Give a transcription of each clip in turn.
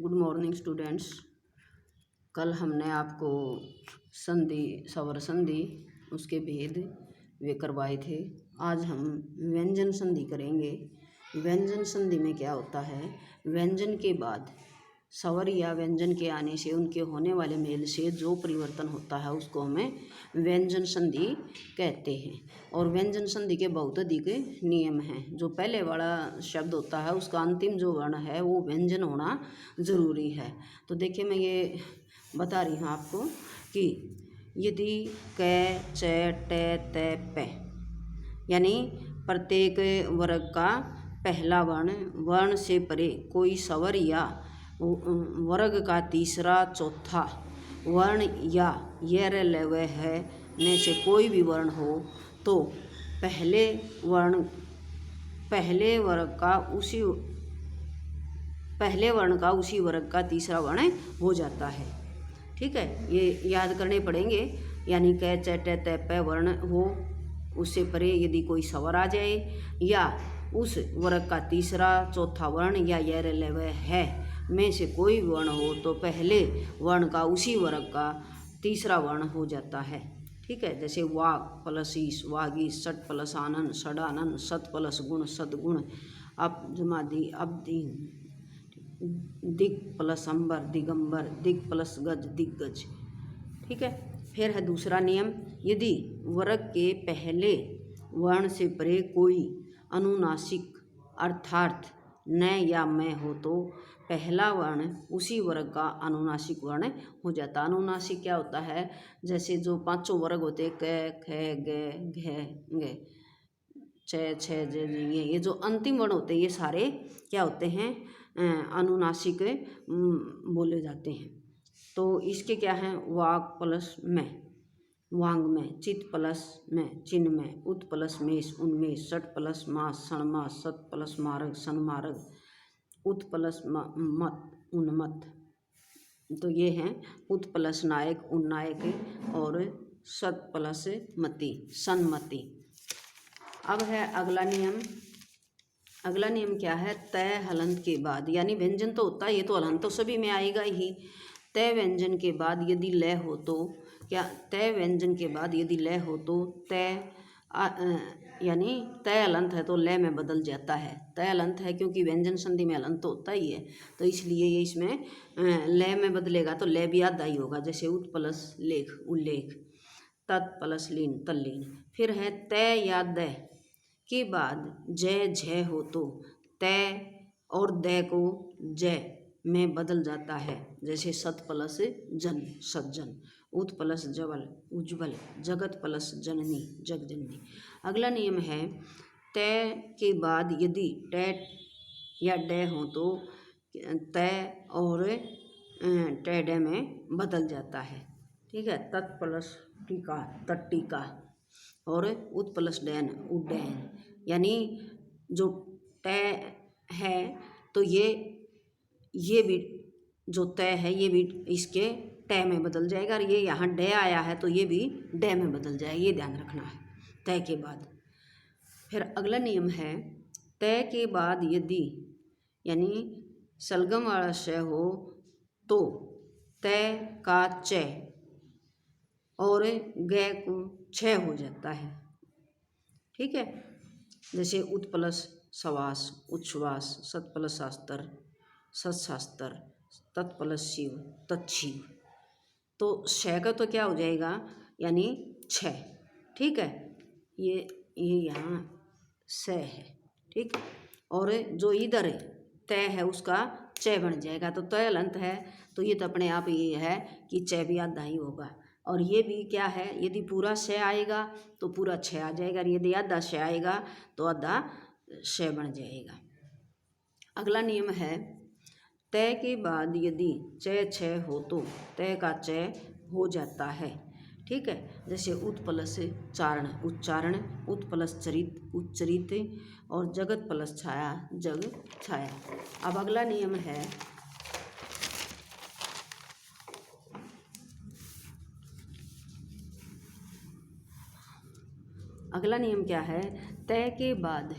Good morning students. कल हमने आपको संधि स्वर संधि उसके भेद वे करवाए थे। आज हम व्यंजन संधि करेंगे। व्यंजन संधि में क्या होता है, व्यंजन के बाद स्वर या व्यंजन के आने से उनके होने वाले मेल से जो परिवर्तन होता है उसको हमें व्यंजन संधि कहते हैं। और व्यंजन संधि के बहुत अधिक नियम हैं। जो पहले वाला शब्द होता है उसका अंतिम जो वर्ण है वो व्यंजन होना ज़रूरी है। तो देखिए मैं ये बता रही हूँ आपको कि यदि क च ट त प यानी प्रत्येक वर्ग का पहला वर्ण से परे कोई स्वर या वर्ग का तीसरा चौथा वर्ण या यर लव है में से कोई भी वर्ण हो तो पहले वर्ण का उसी वर्ग का तीसरा वर्ण हो जाता है। ठीक है, ये याद करने पड़ेंगे। यानी क च ट त प वर्ण हो उससे परे यदि कोई स्वर आ जाए या उस वर्ग का तीसरा चौथा वर्ण या यर लव है में से कोई वर्ण हो तो पहले वर्ण का उसी वर्ग का तीसरा वर्ण हो जाता है। ठीक है, जैसे वाग प्लस ईस वागीस, सट प्लस आनन षडानन, सत प्लस गुण सदगुण, अप जमादि अब्दि, दिग प्लस अंबर दिगंबर, दिग प्लस गज दिग्गज। ठीक है, फिर है दूसरा नियम, यदि वर्ग के पहले वर्ण से परे कोई अनुनासिक अर्थात न या मैं हो तो पहला वर्ण उसी वर्ग का अनुनासिक वर्ण हो जाता। अनुनासिक क्या होता है, जैसे जो पांचों वर्ग होते क ख ग घ ग छ छ ज ये जो अंतिम वर्ण होते हैं ये सारे क्या होते हैं, अनुनासिक बोले जाते हैं। तो इसके क्या हैं, वाग प्लस में वांग में, चित प्लस में चिन्ह में, उत प्लस मेष उन्मेष, सट प्लस मास सणमास, सत प्लस मार्ग सन्मार्ग, उत प्लस मत उन्मत। तो ये हैं उत प्लस नायक उन्नायक और सत प्लस मति सन्मति। अब है अगला नियम। अगला नियम क्या है, तय हलंत के बाद, यानी व्यंजन तो होता है, ये तो हलंत तो सभी में आएगा ही। तय व्यंजन के बाद यदि लय हो तो क्या, तय व्यंजन के बाद यदि लय हो तो तय यानी तय हलंत है तो लय में बदल जाता है। तय हलंत है क्योंकि व्यंजन संधि में हलंत तो होता ही है, तो इसलिए ये इसमें लय में बदलेगा तो लय भी आधा ही होगा। जैसे उत प्लस लेख उल्लेख, तत् प्लस लीन तल्लीन। फिर है तय या दय के बाद जय झय हो तो तय और दय को जय में बदल जाता है। जैसे सत प्लस जन सज्जन, उत प्लस जबल उज्ज्वल, जगत प्लस जननी जगजननी। अगला नियम है, तय के बाद यदि ट या ड हो तो तय और ट ड में बदल जाता है। ठीक है, तत् प्लस टीका तट्टिका और उत प्लस डैन उड्डयन। यानी जो तय है तो ये भी जो तय है ये भी इसके ट में बदल जाएगा, और ये यहाँ ड आया है तो ये भी ड में बदल जाएगा, ये ध्यान रखना है तय के बाद। फिर अगला नियम है, तय के बाद यदि यानी सलगम वाला श हो तो तय का च और ग को छ हो जाता है। ठीक है, जैसे उत प्लस सवास उच्छ्वास, सत प्लस शास्त्र सत्शास्त्र, तत् प्लस शिव तत्शिव। तो श का तो क्या हो जाएगा, यानी छ। ठीक है, ये यहाँ स है। ठीक, और जो इधर तय है उसका च बन जाएगा। तो तय हलंत है तो ये तो अपने आप ये है कि च भी आधा ही होगा। और ये भी क्या है, यदि पूरा श आएगा तो पूरा छ आ जाएगा, और यदि आधा श आएगा तो आधा श बन जाएगा। अगला नियम है, तय के बाद यदि च छ हो तो तय का च हो जाता है। ठीक है, जैसे उत प्लस चारण उच्चारण, उत प्लस चरित उच्चरित और जगत प्लस छाया जग छाया। अब अगला नियम है, अगला नियम क्या है, तय के बाद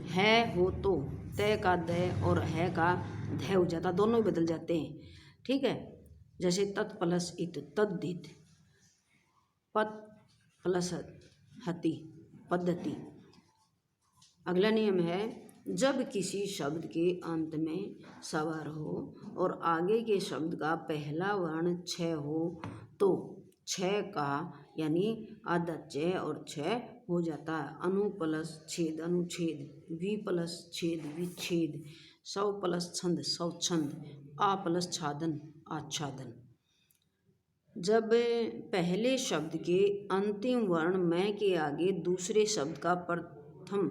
है हो तो तय का दय और है का ध हो जाता, दोनों ही बदल जाते हैं। ठीक है, जैसे तत् प्लस इत तद्धित, पद प्लस हति पद्धति। अगला नियम है, जब किसी शब्द के अंत में स्वर हो और आगे के शब्द का पहला वर्ण छ हो तो छ का यानी आदच्य और छ हो जाता है। अनु प्लस छेद अनुच्छेद, वि प्लस छेद विच्छेद, सव प्लस छंद स्वच्छंद, आ प्लस छादन आच्छादन। जब पहले शब्द के अंतिम वर्ण मैं के आगे दूसरे शब्द का प्रथम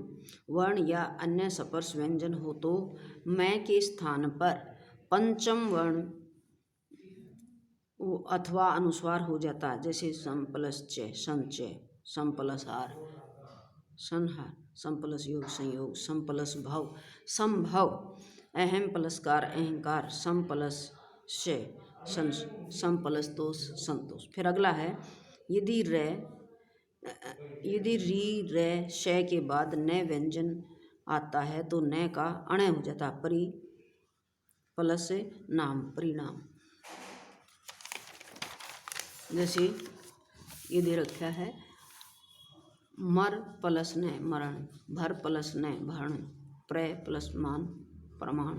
वर्ण या अन्य स्पर्श व्यंजन हो तो मैं के स्थान पर पंचम वर्ण अथवा अनुस्वार हो जाता है। जैसे सम प्लस च संचय, सम प्लस हार संहार, सम प्लस योग संयोग, सम प्लस भव संभव, अहम प्लस कार अहंकार, सम प्लस श सम प्लस तोष संतोष। फिर अगला है, यदि री रे श के बाद न व्यंजन आता है तो न का अण हो जाता है। परि प्लस नाम परिणाम। जैसे ये दे रखा है, मर प्लस न मरण, भर प्लस न भरण, प्र प्लस मान प्रमाण,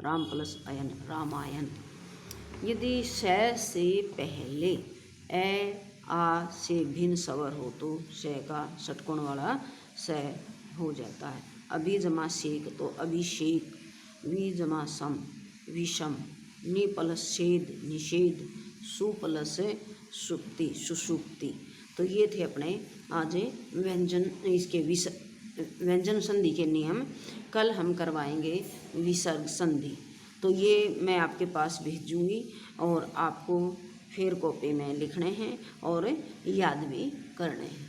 राम प्लस अयन रामायण। यदि श से पहले ए आ से भिन्न स्वर हो तो श का षटकोण वाला स हो जाता है। अभी जमा शेक तो अभिषेक, वि जमा सम विषम, नि प्लस छेद निषेध, सु प्लस सुक्ति सुसुक्ति। तो ये थे अपने आज व्यंजन इसके व्यंजन संधि के नियम। कल हम करवाएंगे विसर्ग संधि। तो ये मैं आपके पास भेजूँगी और आपको फिर कॉपी में लिखने हैं और याद भी करने हैं।